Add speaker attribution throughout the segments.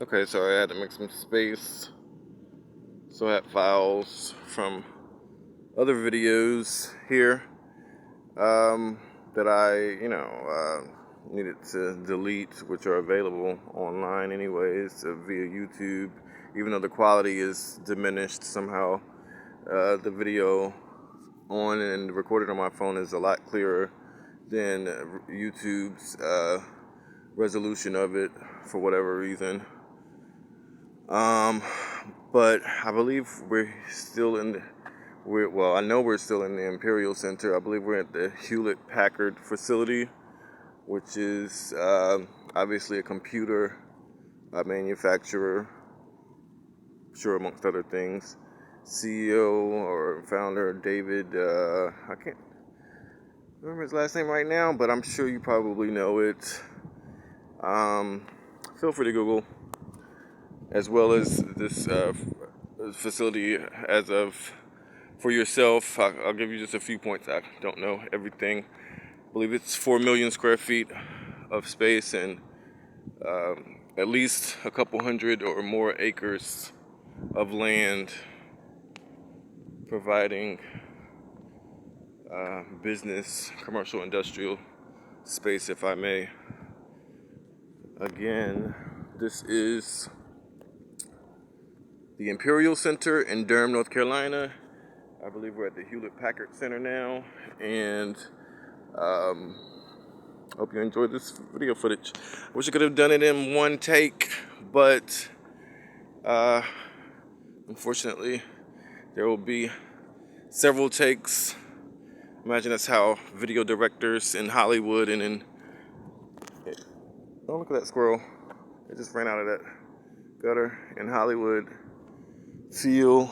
Speaker 1: Okay, so I had to make some space. So I had files from other videos here that I, needed to delete, which are available online anyways via YouTube. Even though the quality is diminished somehow, the video on and recorded on my phone is a lot clearer than YouTube's resolution of it for whatever reason. But I believe we're still in the, I know we're still in the Imperial Center. I believe we're at the Hewlett Packard facility, which is obviously a computer manufacturer, sure, amongst other things. CEO or founder David, I can't remember his last name right now, but I'm sure you probably know it. Feel free to Google, as well as this facility as of for yourself. I'll give you just a few points. I don't know everything. I believe it's 4 million square feet of space and at least a couple hundred or more acres of land, providing business, commercial, industrial space, if I may. Again, this is the Imperial Center in Durham, North Carolina. I believe we're at the Hewlett Packard Center now, and hope you enjoyed this video footage. I wish I could have done it in one take, but unfortunately, there will be several takes. Imagine that's how video directors in Hollywood and in... Oh, look at that squirrel. It just ran out of that gutter in Hollywood feel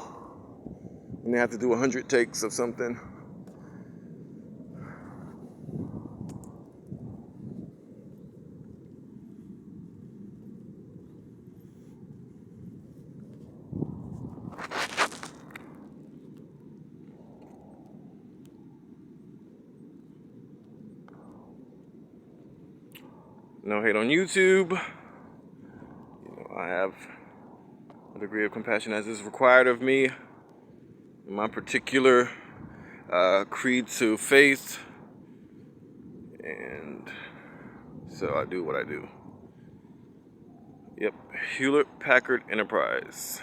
Speaker 1: when they have to do 100 takes of something. No hate on YouTube. I have a degree of compassion as is required of me in my particular creed to faith, and so I do what I do. Yep, Hewlett Packard Enterprise.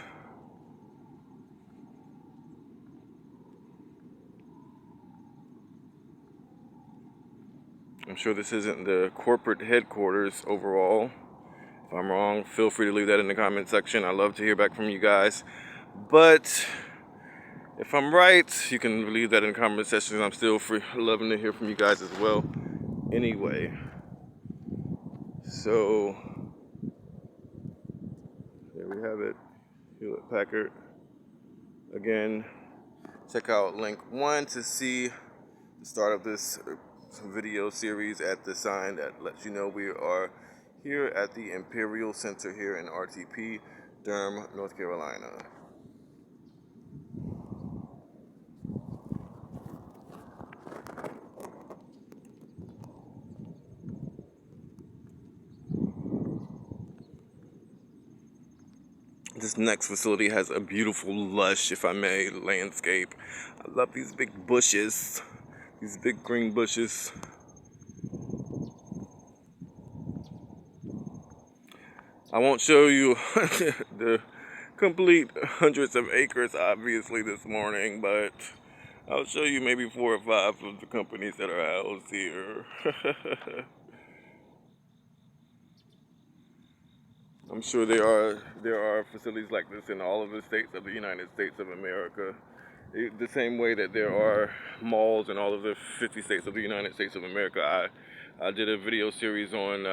Speaker 1: I'm sure this isn't the corporate headquarters overall. If I'm wrong, feel free to leave that in the comment section. I love to hear back from you guys. But if I'm right, you can leave that in the comment section. I'm still loving to hear from you guys as well. Anyway, so there we have it. Hewlett Packard. Again, check out link 1 to see the start of this video series at the sign that lets you know we are here at the Imperial Center here in RTP, Durham, North Carolina. This next facility has a beautiful, lush, if I may, landscape. I love these big bushes, these big green bushes. I won't show you the complete hundreds of acres, obviously, this morning, but I'll show you maybe 4 or 5 of the companies that are housed here. I'm sure there are facilities like this in all of the states of the United States of America. The same way that there are malls in all of the 50 states of the United States of America. I did a video series on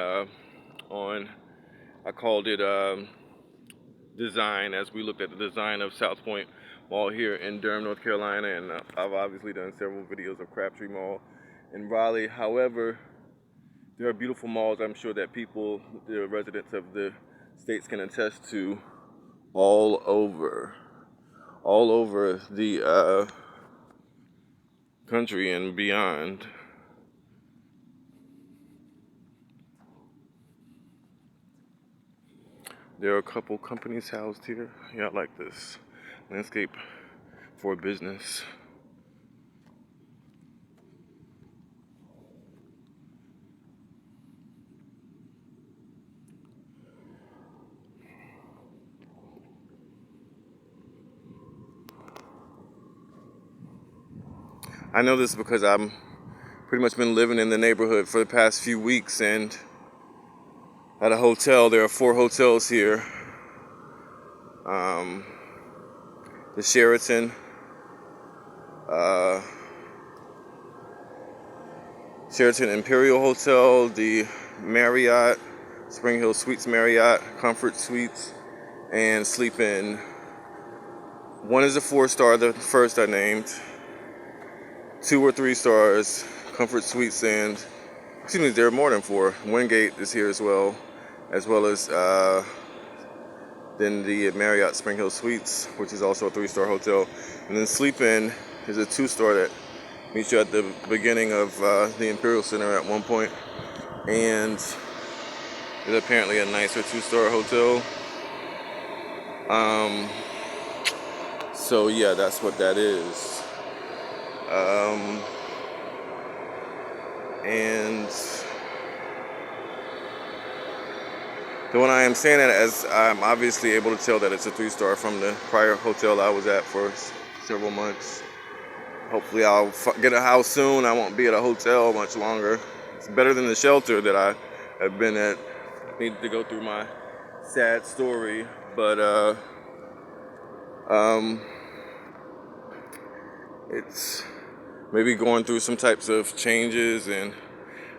Speaker 1: I called it design, as we looked at the design of South Point Mall here in Durham, North Carolina, and I've obviously done several videos of Crabtree Mall in Raleigh. However, there are beautiful malls I'm sure that people, the residents of the states, can attest to all over the country and beyond. There are a couple companies housed here. Yeah, I like this landscape for business. I know this because I'm pretty much been living in the neighborhood for the past few weeks, and at a hotel, there are 4 hotels here. The Sheraton, Sheraton Imperial Hotel, the Marriott, Springhill Suites Marriott, Comfort Suites, and Sleep Inn. One is a 4-star, the first I named. 2 or 3 stars, Comfort Suites, and excuse me, there are more than 4. Wingate is here as well as then the Marriott Springhill Suites, which is also a 3-star hotel. And then Sleep Inn is a 2-star that meets you at the beginning of the Imperial Center at one point, and is apparently a nicer 2-star hotel. So yeah, that's what that is. And the one I am saying that as I'm obviously able to tell that it's a 3-star from the prior hotel I was at for several months. Hopefully I'll get a house soon. I won't be at a hotel much longer. It's better than the shelter that I have been at. Need to go through my sad story, but it's maybe going through some types of changes, and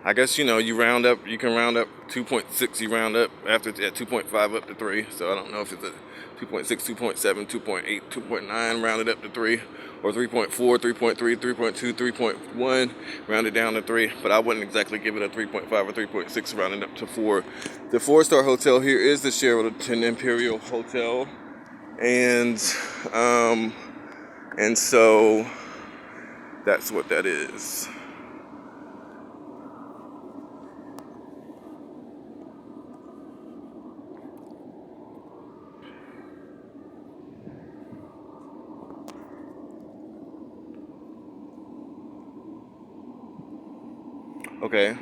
Speaker 1: I guess, you know, you can round up 2.6, you round up after at 2.5 up to 3. So I don't know if it's a 2.6, 2.7, 2.8, 2.9 rounded up to 3, or 3.4, 3.3, 3.2, 3.1 rounded down to 3. But I wouldn't exactly give it a 3.5 or 3.6 rounded up to 4. The 4-star hotel here is the Sheraton Imperial Hotel, and so that's what that is. Okay,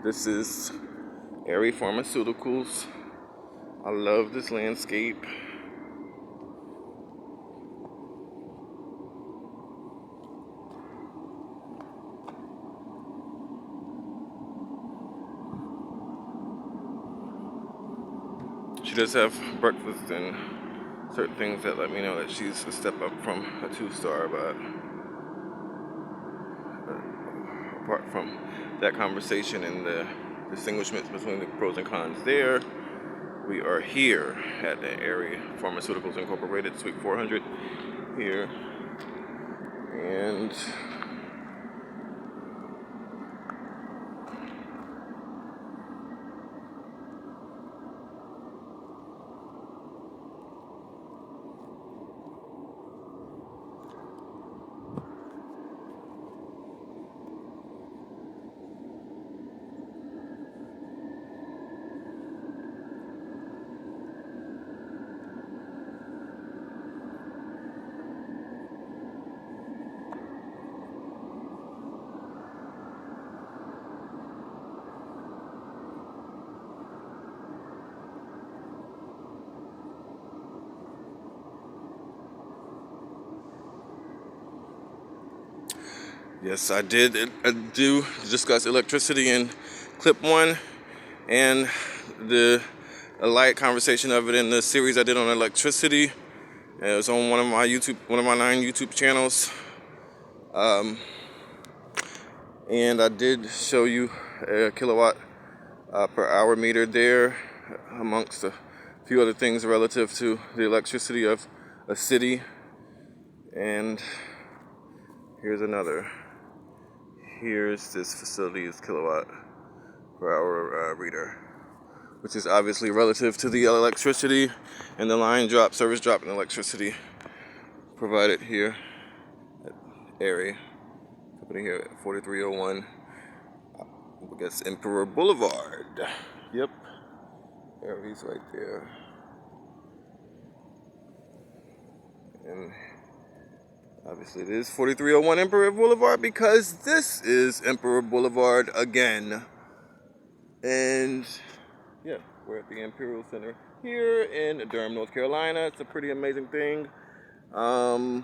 Speaker 1: this is Airy Pharmaceuticals. I love this landscape. She does have breakfast and certain things that let me know that she's a step up from a 2-star, but apart from that conversation and the distinguishments between the pros and cons there, we are here at the Aerie Pharmaceuticals Incorporated, Suite 400 here, and yes, I do discuss electricity in clip 1, and a light conversation of it in the series I did on electricity. It was on one of my 9 YouTube channels. And I did show you a kilowatt per hour meter there, amongst a few other things relative to the electricity of a city. And here's another. Here's this facility's kilowatt per hour reader, which is obviously relative to the electricity and the service drop in electricity provided here at Aerie Company here at 4301, I guess, Emperor Boulevard. Yep, Aerie's right there. And obviously it is 4301 Emperor Boulevard because this is Emperor Boulevard again. And yeah, we're at the Imperial Center here in Durham, North Carolina. It's a pretty amazing thing. So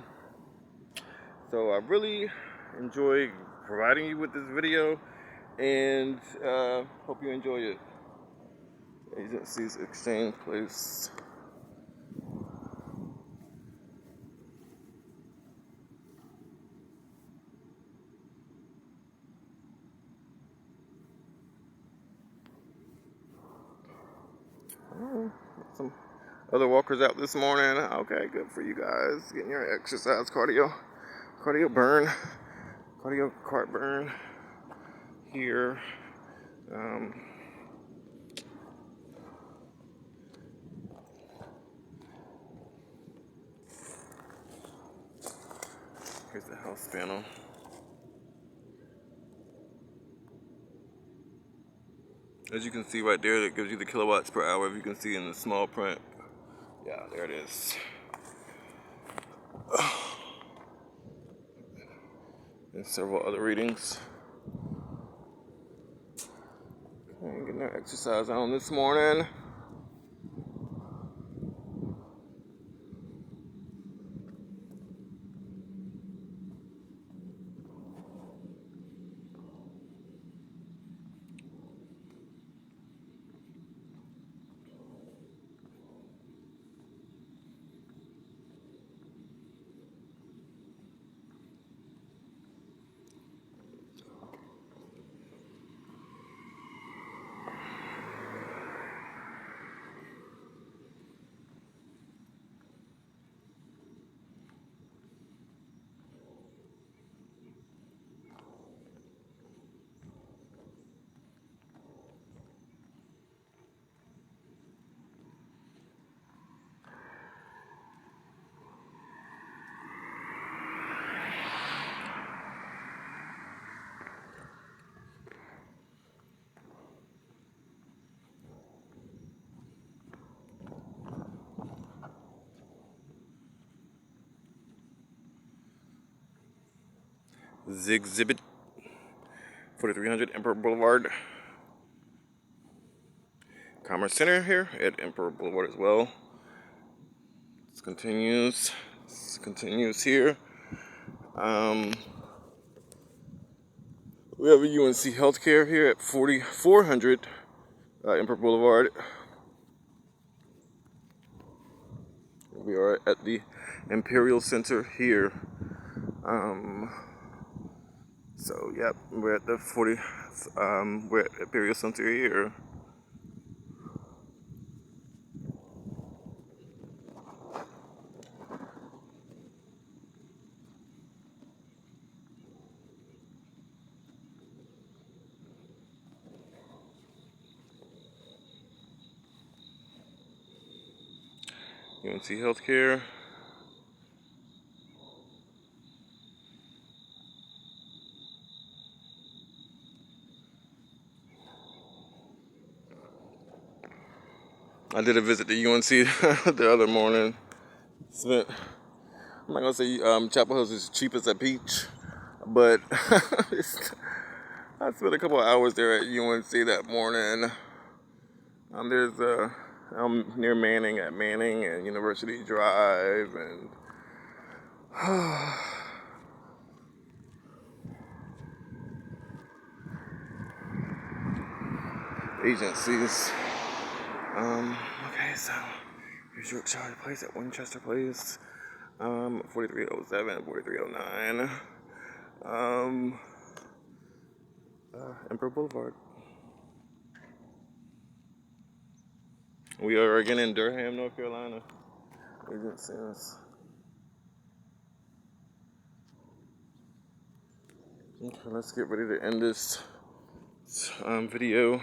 Speaker 1: I really enjoy providing you with this video, and hope you enjoy it. Agencies Exchange Place. Oh, some other walkers out this morning. Okay, good for you guys. Getting your exercise, cardio burn, cardio cart burn here. Here's the house panel. As you can see right there, that gives you the kilowatts per hour. If you can see in the small print. Yeah, there it is. And several other readings. Okay, getting our exercise on this morning. Zig Zibit, 4300 Emperor Boulevard. Commerce Center here at Emperor Boulevard as well. This continues here. We have a UNC Healthcare here at 4400 Emperor Boulevard. We are at the Imperial Center here. So yep, we're at the we're at Imperial Center here. UNC Healthcare. I did a visit to UNC the other morning. I'm not gonna say Chapel Hills is cheap as a peach, but I spent a couple of hours there at UNC that morning. There's near Manning at Manning and University Drive and agencies. Okay, so here's your Charlie Place at Winchester Place. 4307, 4309. Emperor Boulevard. We are again in Durham, North Carolina. Agencies. Okay, let's get ready to end this video.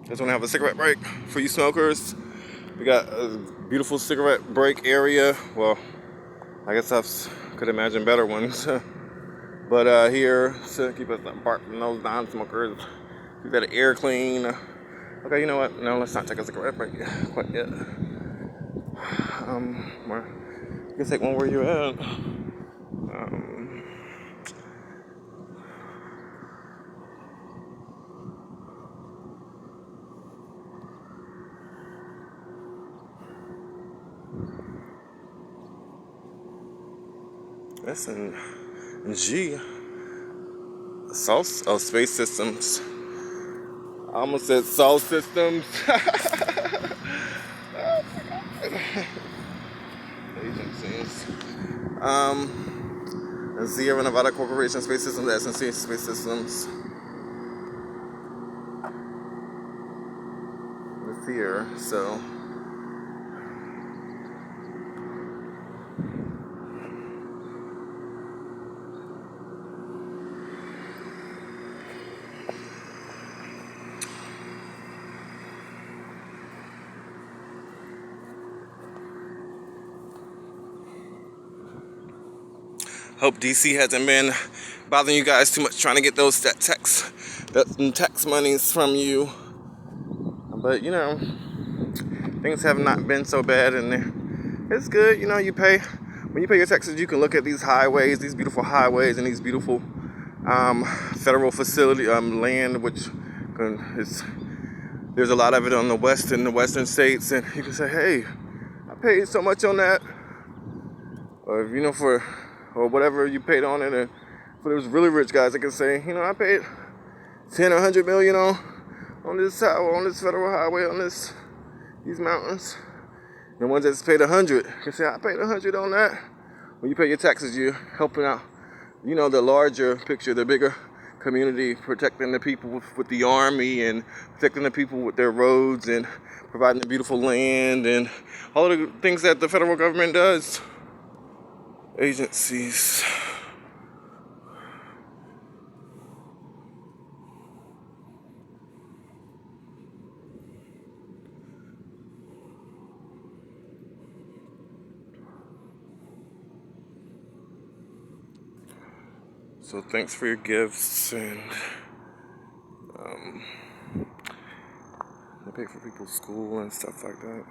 Speaker 1: Just want to have a cigarette break for you smokers. We got a beautiful cigarette break area. Well, I guess I could imagine better ones. But here to keep us apart from those non-smokers, keep that air clean. Okay, you know what? No, let's not take a cigarette break quite yet. You can take one where you're at. That's in G. Sauce? Oh, Space Systems. I almost said Sauce Systems. Agencies. Sierra Nevada Corporation, Space Systems, SNC, Space Systems. It's here, so. Hope DC hasn't been bothering you guys too much trying to get that tax monies from you. But you know, things have not been so bad, and it's good. You know, when you pay your taxes, you can look at these highways, these beautiful highways, and these beautiful federal facility land, which there's a lot of it on the western states, and you can say, hey, I paid so much on that, or you know, or whatever you paid on it. And for those really rich guys, I can say, you know, I paid 10 or 100 million on this federal highway, on these mountains. The ones that's paid 100 can say, I paid 100 on that. When you pay your taxes, you're helping out, you know, the larger picture, the bigger community, protecting the people with the army, and protecting the people with their roads, and providing the beautiful land, and all of the things that the federal government does. Agencies. So thanks for your gifts, and I pay for people's school and stuff like that.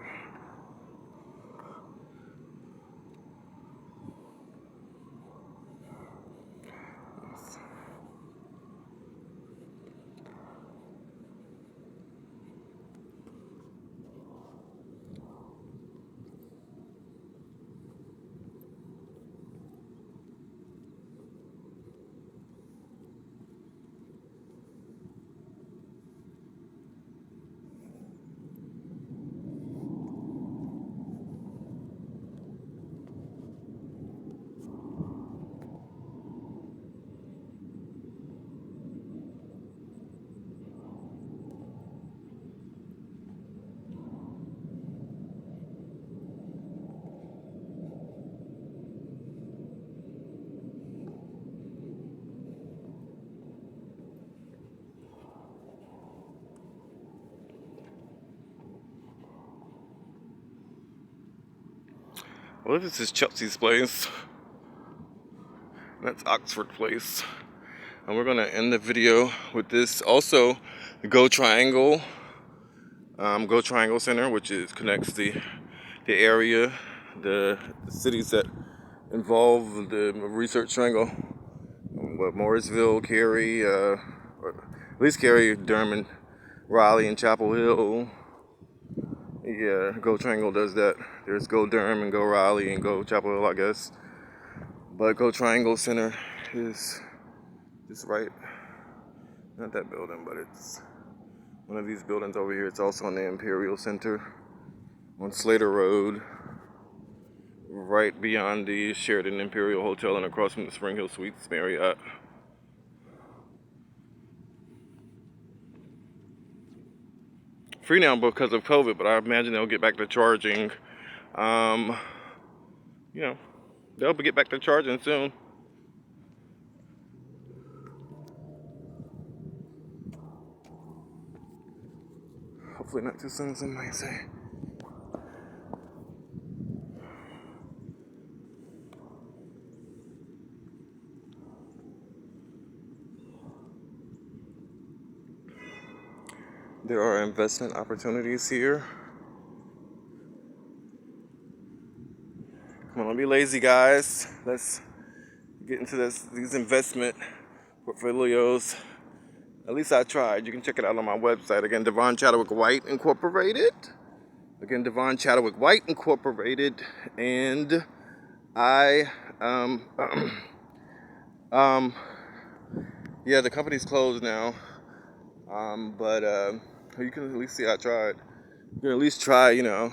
Speaker 1: Well, this is Chelsea's place. That's Oxford Place. And we're gonna end the video with this. Also, the GoTriangle Center, which connects the area, the cities that involve the research triangle. Morrisville, Cary, or at least Cary, Durham, Raleigh, and Chapel Hill. Yeah, GoTriangle does that. There's Go Durham and Go Raleigh and Go Chapel Hill, I guess. But GoTriangle Center is just right, not that building, but it's one of these buildings over here. It's also on the Imperial Center on Slater Road, right beyond the Sheraton Imperial Hotel and across from the Springhill Suites Marriott. Free now because of COVID, but I imagine they'll get back to charging. You know, they'll get back to charging soon. Hopefully not too soon, some might say. There are investment opportunities here. Come on, don't be lazy, guys. Let's get into these investment portfolios. At least I tried. You can check it out on my website. Again, Devon Chadwick White Incorporated. Again, Devon Chadwick White Incorporated. And I, yeah, the company's closed now. But you can at least see I tried. You can at least try, get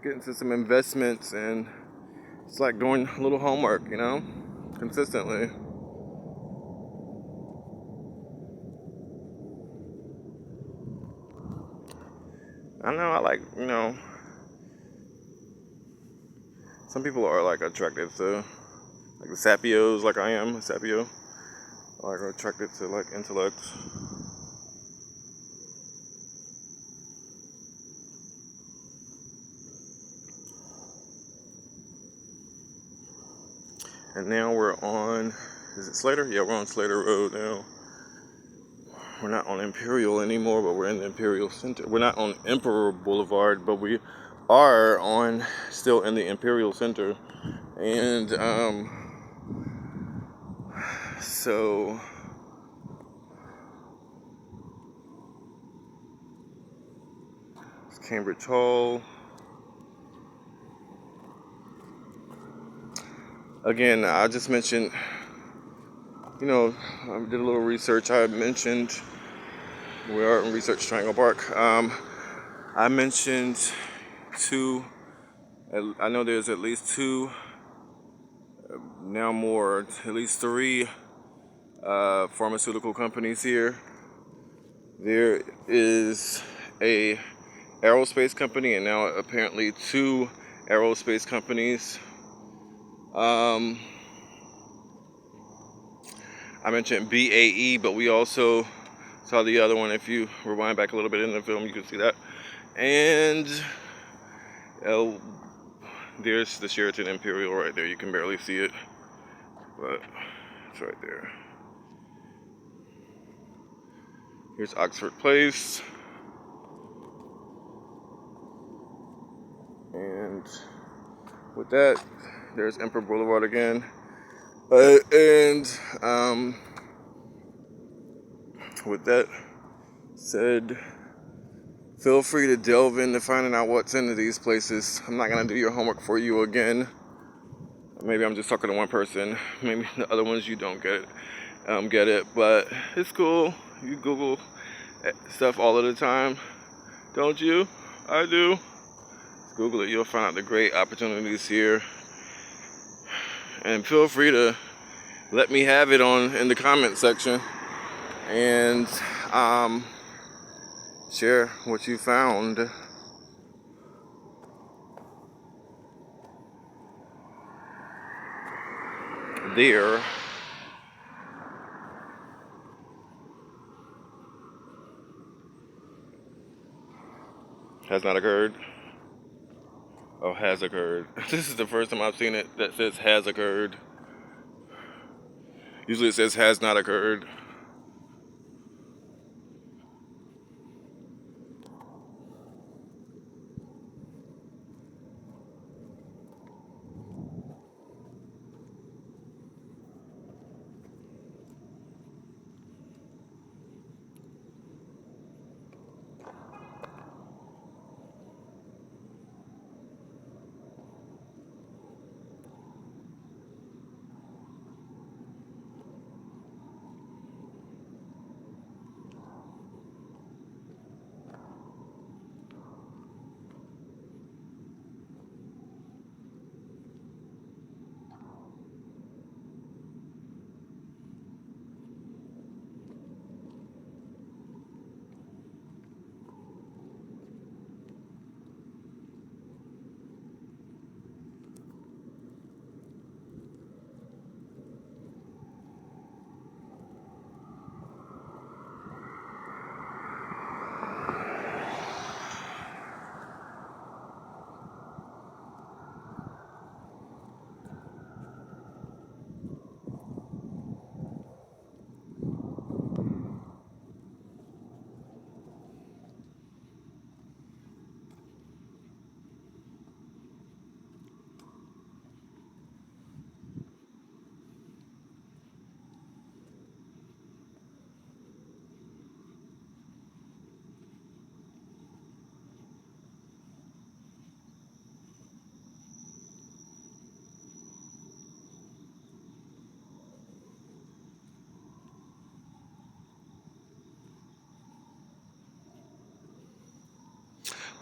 Speaker 1: into some investments, and it's like doing a little homework, consistently. I know I like, some people are like attracted to like the Sapios, like I am a Sapio. Like are attracted to like intellect. And now we're on, is it Slater? Yeah, we're on Slater Road now. We're not on Imperial anymore, but we're in the Imperial Center. We're not on Emperor Boulevard, but we are still in the Imperial Center. And so it's Cambridge Hall. Again, I just mentioned, I did a little research. I mentioned we are in Research Triangle Park. I mentioned I know there's at least two, now more, at least three pharmaceutical companies here. There is a aerospace company, and now apparently two aerospace companies. I mentioned BAE, but we also saw the other one. If you rewind back a little bit in the film, you can see that. And there's the Sheraton Imperial right there. You can barely see it, but it's right there. Here's Oxford Place. And with that, there's Emperor Boulevard again. With that said, feel free to delve into finding out what's into these places. I'm not going to do your homework for you again. Maybe I'm just talking to one person. Maybe the other ones you don't get it. But it's cool. You Google stuff all of the time, don't you? I do. Google it. You'll find out the great opportunities here. And feel free to let me have it in the comment section. And share what you found. There. Has not occurred. Oh, has occurred. This is the first time I've seen it that says has occurred. Usually it says has not occurred.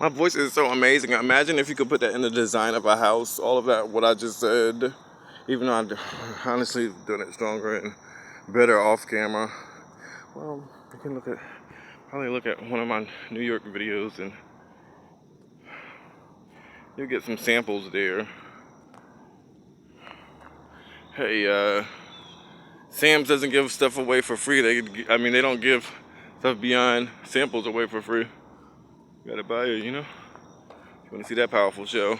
Speaker 1: My voice is so amazing. Imagine if you could put that in the design of a house. All of that, what I just said. Even though I'm honestly doing it stronger and better off camera. Well, you can probably look at one of my New York videos and you'll get some samples there. Hey, Sam's doesn't give stuff away for free. They don't give stuff beyond samples away for free. You gotta buy it, you know? You wanna see that powerful show.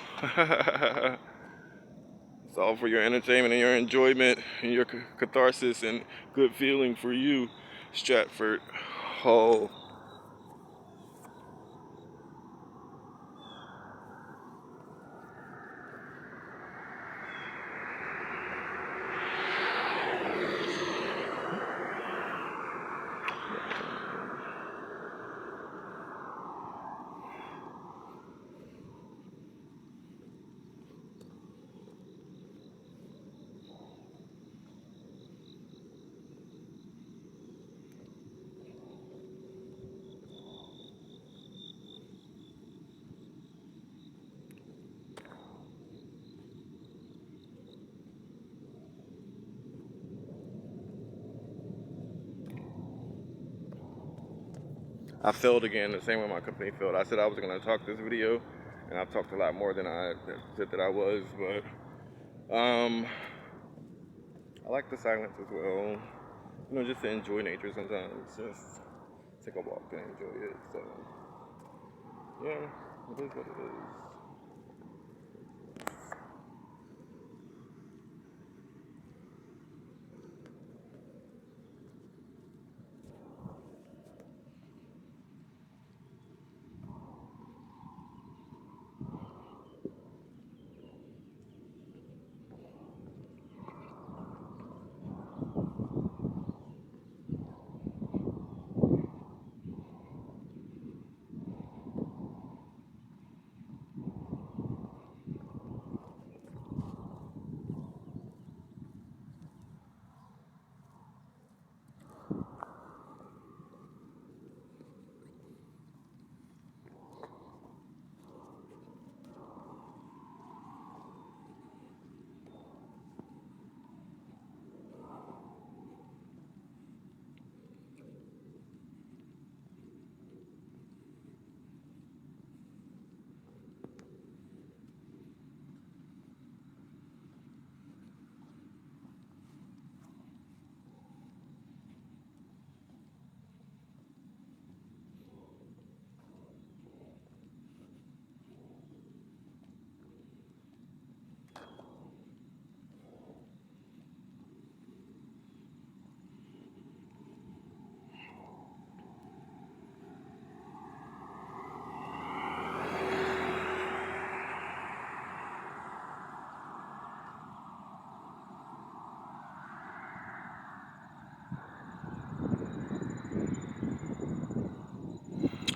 Speaker 1: It's all for your entertainment and your enjoyment and your catharsis and good feeling for you, Stratford Hall. I failed again, the same way my company failed. I said I was going to talk this video, and I've talked a lot more than I said that I was, but I like the silence as well. You know, just to enjoy nature sometimes. Just take a walk and enjoy it. So, yeah, it is what it is.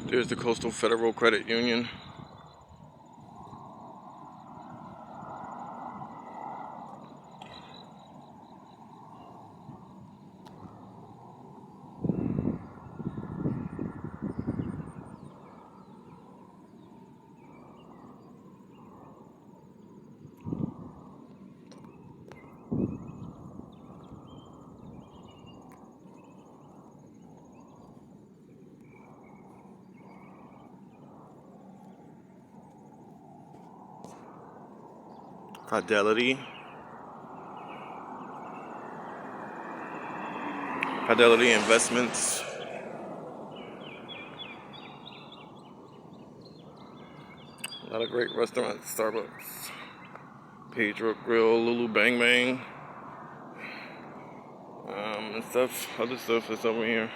Speaker 1: There's the Coastal Federal Credit Union. Fidelity Investments. A lot of great restaurants, Starbucks, Pedro Grill, Lulu Bang Bang, and stuff, other stuff that's over here.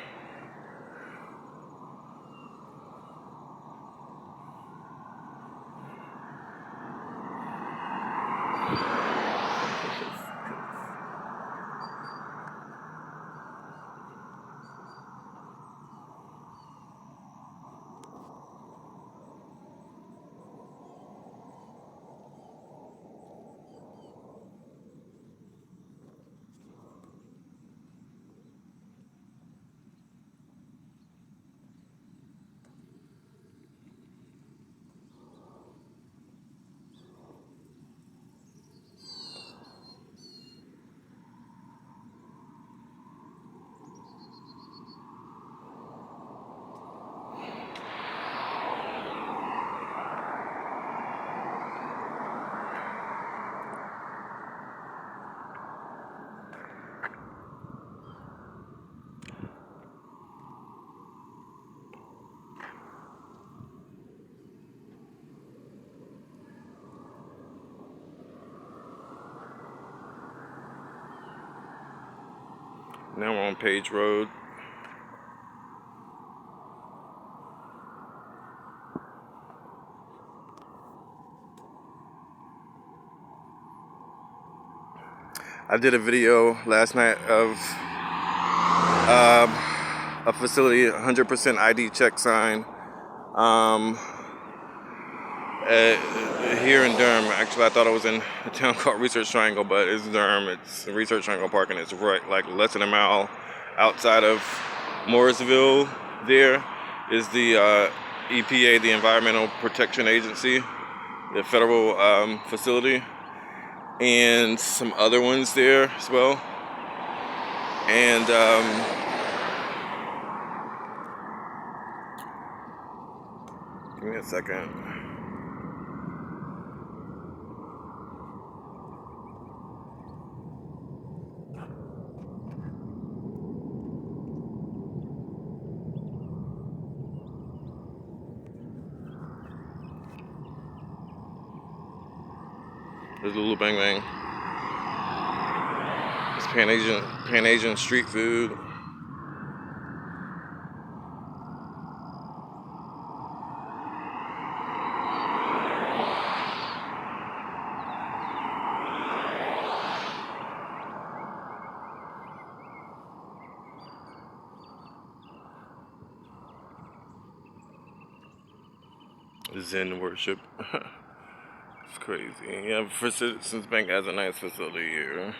Speaker 1: Now we're on Page Road. I did a video last night of a facility, 100% ID check sign, here in Durham. Actually, I thought I was in a town called Research Triangle, but it's Durham. It's Research Triangle Park, and it's right like less than a mile outside of Morrisville. There is the EPA, the Environmental Protection Agency, the federal facility, and some other ones there as well. And give me a second. There's Lulu Bang Bang. It's Pan Asian street food. Zen worship. It's crazy. Yeah, First Citizens Bank has a nice facility here.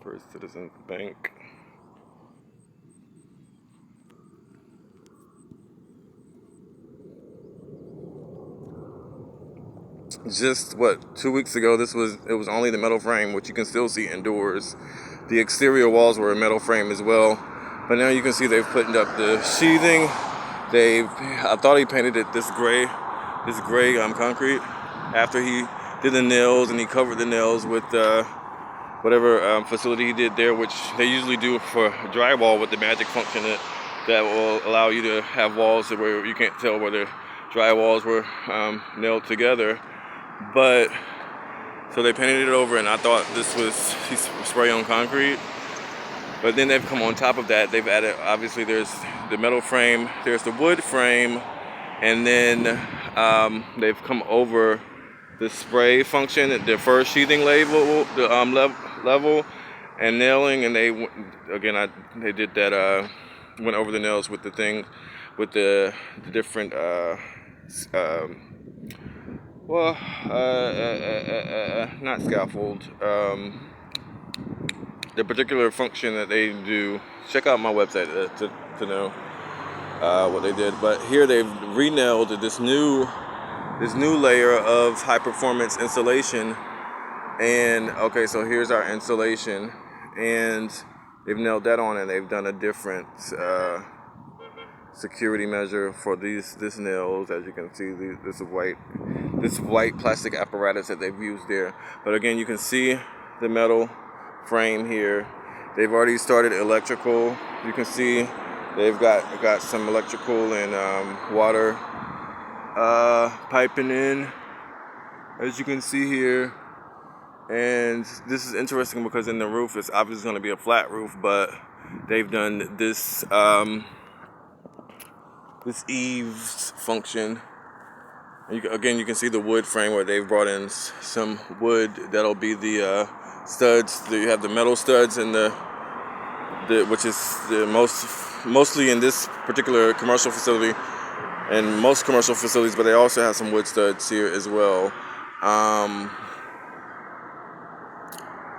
Speaker 1: First Citizens Bank. Just 2 weeks ago, it was only the metal frame, which you can still see indoors. The exterior walls were a metal frame as well, but now you can see they've put up the sheathing. I thought he painted it this gray concrete after he did the nails, and he covered the nails with whatever facility he did there, which they usually do for drywall with the magic function that will allow you to have walls where you can't tell where the drywalls were nailed together. But so they painted it over, and I thought this was spray on concrete. But then they've come on top of that. They've added, obviously, there's the metal frame, there's the wood frame, and then they've come over the spray function, the first sheathing level, level, and nailing. And they did that. Went over the nails with the thing, with the different. Not scaffold. The particular function that they do. Check out my website to know what they did. But here they've re-nailed this new layer of high performance insulation. And okay, so here's our insulation, and they've nailed that on, and they've done a different security measure for this nails. As you can see, this white plastic apparatus that they've used there. But again, you can see the metal frame here. They've already started electrical. You can see they've got some electrical and water piping in, as you can see here. And this is interesting because in the roof, it's obviously going to be a flat roof, but they've done this eaves function. Again, you can see the wood frame where they've brought in some wood that'll be the studs. You have the metal studs and which is the mostly in this particular commercial facility, and most commercial facilities, but they also have some wood studs here as well.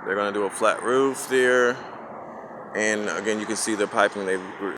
Speaker 1: They're gonna do a flat roof there, and again, you can see the piping they've